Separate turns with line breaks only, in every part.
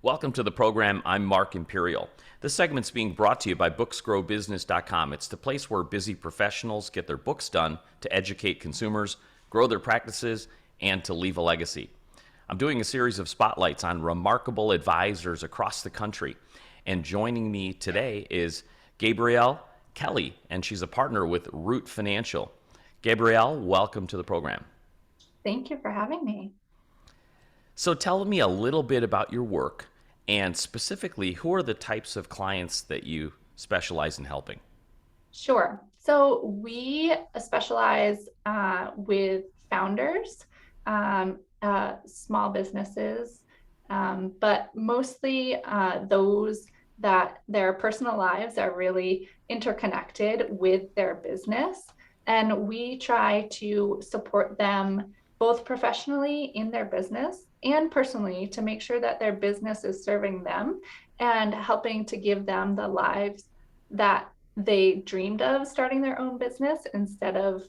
Welcome to the program. I'm Mark Imperial. This segment's being brought to you by booksgrowbusiness.com. It's the place where busy professionals get their books done to educate consumers, grow their practices, and to leave a legacy. I'm doing a series of spotlights on remarkable advisors across the country. And joining me today is Gabrielle Kelly, and she's a partner with Root Financial. Gabrielle, welcome to the program.
Thank you for having me.
So tell me a little bit about your work and specifically who are the types of clients that you specialize in helping?
Sure. So we specialize with founders, small businesses, but mostly those that their personal lives are really interconnected with their business. And we try to support them both professionally in their business and personally to make sure that their business is serving them and helping to give them the lives that they dreamed of starting their own business instead of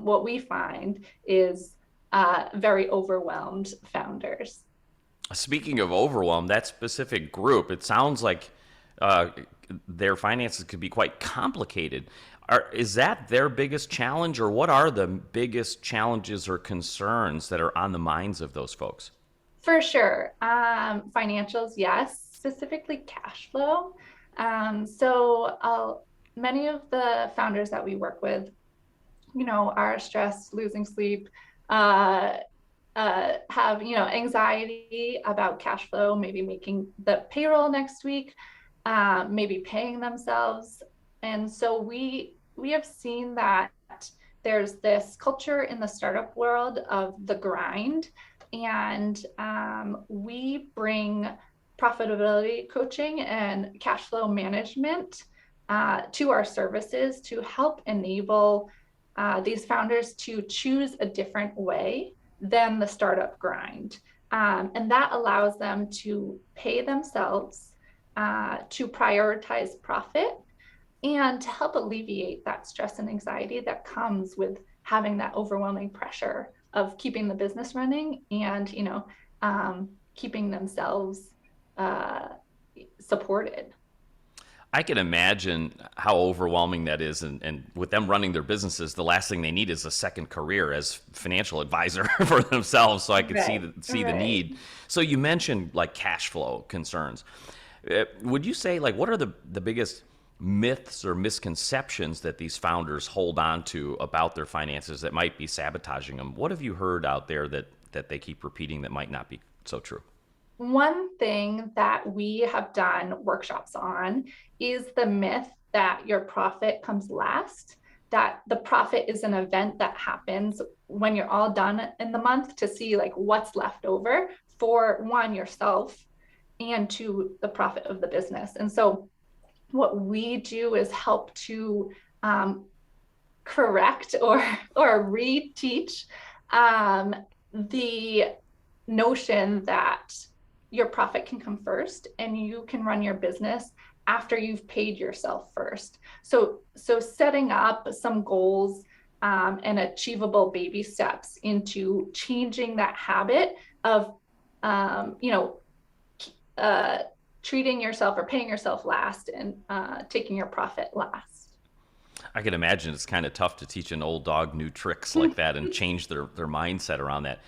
what we find is very overwhelmed founders.
Speaking of overwhelm, that specific group, it sounds like uh, their finances could be quite complicated. Is that their biggest challenge, or what are the biggest challenges or concerns that are on the minds of those folks?
For sure. Financials, yes, specifically cash flow. Many of the founders that we work with, are stressed, losing sleep, uh, have, anxiety about cash flow, maybe making the payroll next week, maybe paying themselves. And so we have seen that there's this culture in the startup world of the grind, and we bring profitability coaching and cash flow management to our services to help enable these founders to choose a different way than the startup grind. And that allows them to pay themselves, to prioritize profit, and to help alleviate that stress and anxiety that comes with having that overwhelming pressure of keeping the business running and, keeping themselves uh, supported.
I can imagine how overwhelming that is, and with them running their businesses, the last thing they need is a second career as financial advisor for themselves. So I could see
Right,
the
right.
need. So you mentioned like cash flow concerns. Would you say like what are the biggest myths or misconceptions that these founders hold on to about their finances that might be sabotaging them? What have you heard out there that they keep repeating that might not be so true?
One thing that we have done workshops on is the myth that your profit comes last, that the profit is an event that happens when you're all done in the month to see like what's left over for one, yourself, and two, the profit of the business. And so what we do is help to correct or reteach um, the notion that your profit can come first and you can run your business after you've paid yourself first. So setting up some goals and achievable baby steps into changing that habit of um, you know uh, treating yourself or paying yourself last and taking your profit last.
I can imagine it's kind of tough to teach an old dog new tricks like that and change their mindset around that.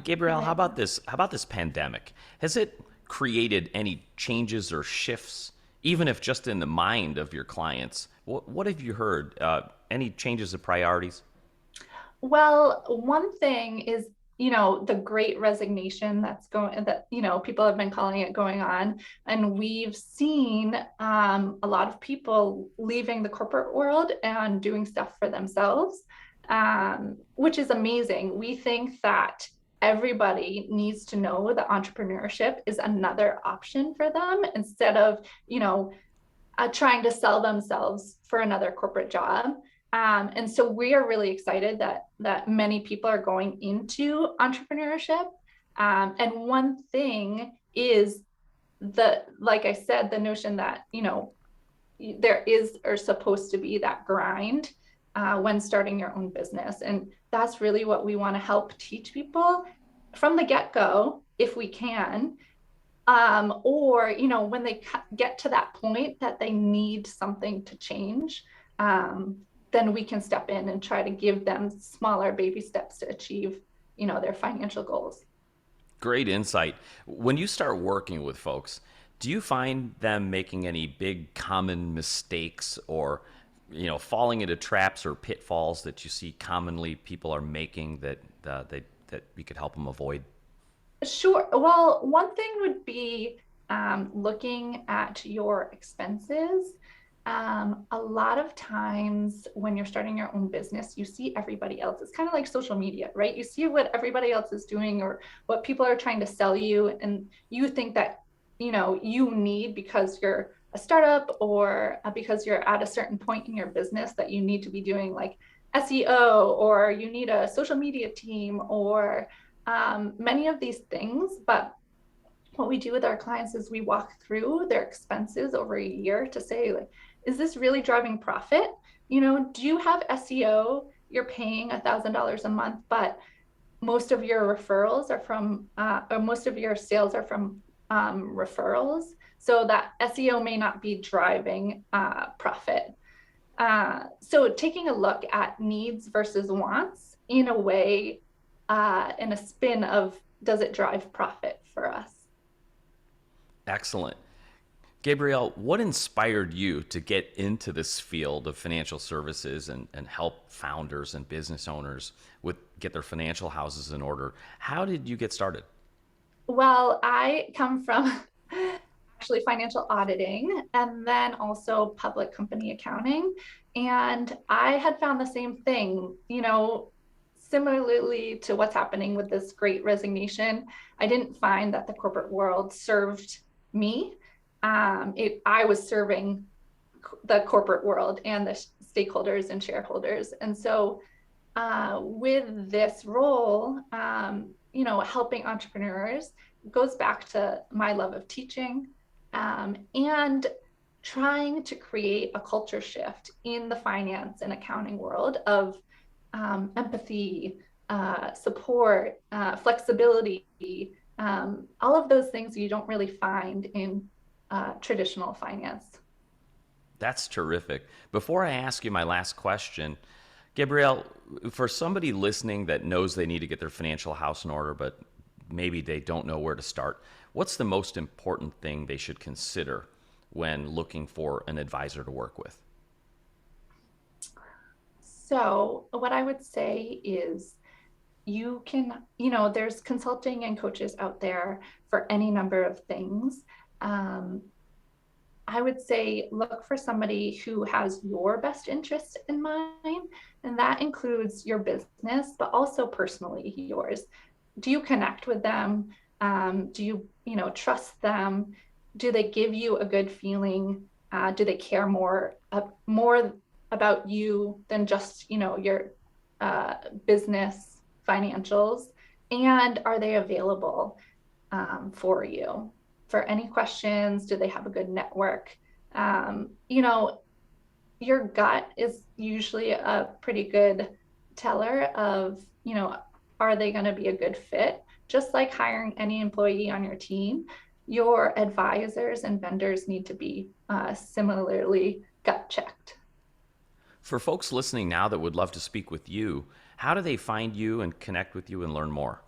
Gabrielle,
Right.
how about this pandemic? Has it created any changes or shifts, even if just in the mind of your clients? What have you heard? Any changes of priorities?
Well, one thing is, the great resignation that, people have been calling it going on. And we've seen a lot of people leaving the corporate world and doing stuff for themselves, which is amazing. We think that everybody needs to know that entrepreneurship is another option for them instead of, trying to sell themselves for another corporate job. And so we are really excited that many people are going into entrepreneurship. And one thing is like I said, the notion that there is or supposed to be that grind when starting your own business, and that's really what we want to help teach people from the get go, if we can, Or, when they get to that point that they need something to change, then we can step in and try to give them smaller baby steps to achieve, their financial goals.
Great insight. When you start working with folks, do you find them making any big common mistakes or falling into traps or pitfalls that you see commonly people are making that that we could help them avoid?
Sure. Well, one thing would be looking at your expenses. A lot of times when you're starting your own business, you see everybody else. It's kind of like social media, right? You see what everybody else is doing or what people are trying to sell you, and you think that, you need, because you're a startup or because you're at a certain point in your business, that you need to be doing like SEO, or you need a social media team, or many of these things. But what we do with our clients is we walk through their expenses over a year to say, like, is this really driving profit? Do you have SEO? You're paying $1,000 a month, but most of your referrals are from, or most of your sales are from referrals. So that SEO may not be driving profit. So taking a look at needs versus wants in a way, in a spin of, does it drive profit for us?
Excellent. Gabrielle, what inspired you to get into this field of financial services and help founders and business owners with get their financial houses in order? How did you get started?
Well, I come from actually financial auditing and then also public company accounting. And I had found the same thing, similarly to what's happening with this great resignation. I didn't find that the corporate world served me. I was serving the corporate world and the stakeholders and shareholders. And so with this role, helping entrepreneurs goes back to my love of teaching, and trying to create a culture shift in the finance and accounting world of empathy, support, flexibility, all of those things you don't really find in traditional finance.
That's terrific. Before I ask you my last question, Gabrielle, for somebody listening that knows they need to get their financial house in order, but maybe they don't know where to start, what's the most important thing they should consider when looking for an advisor to work with?
So, what I would say is you can, there's consulting and coaches out there for any number of things. Um, I would say look for somebody who has your best interest in mind, and that includes your business, but also personally yours. Do you connect with them? Do you, trust them? Do they give you a good feeling? Do they care more about you than just, your business financials? And are they available for you? For any questions, do they have a good network? Um, you know, your gut is usually a pretty good teller of, are they going to be a good fit? Just like hiring any employee on your team, your advisors and vendors need to be similarly gut checked.
For folks listening now that would love to speak with you, how do they find you and connect with you and learn more?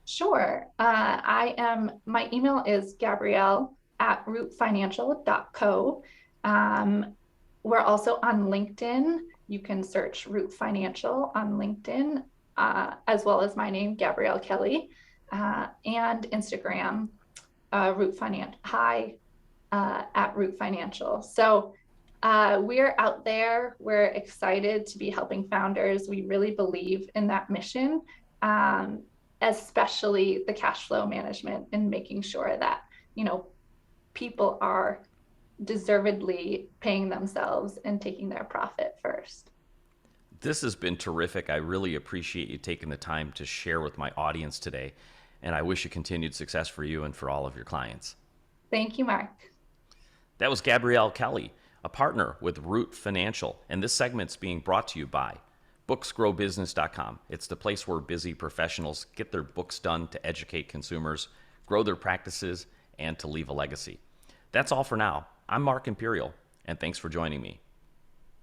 Sure. My email is Gabrielle at rootfinancial.co. We're also on LinkedIn. You can search Root Financial on LinkedIn, as well as my name, Gabrielle Kelly, and Instagram, Root Financial, hi, at Root Financial. So we're out there. We're excited to be helping founders. We really believe in that mission, especially the cash flow management and making sure that, people are deservedly paying themselves and taking their profit first.
This has been terrific. I really appreciate you taking the time to share with my audience today, and I wish you continued success for you and for all of your clients.
Thank you, Mark.
That was Gabrielle Kelly, a partner with Root Financial, and this segment's being brought to you by booksgrowbusiness.com. It's the place where busy professionals get their books done to educate consumers, grow their practices, and to leave a legacy. That's all for now. I'm Mark Imperial, and thanks for joining me.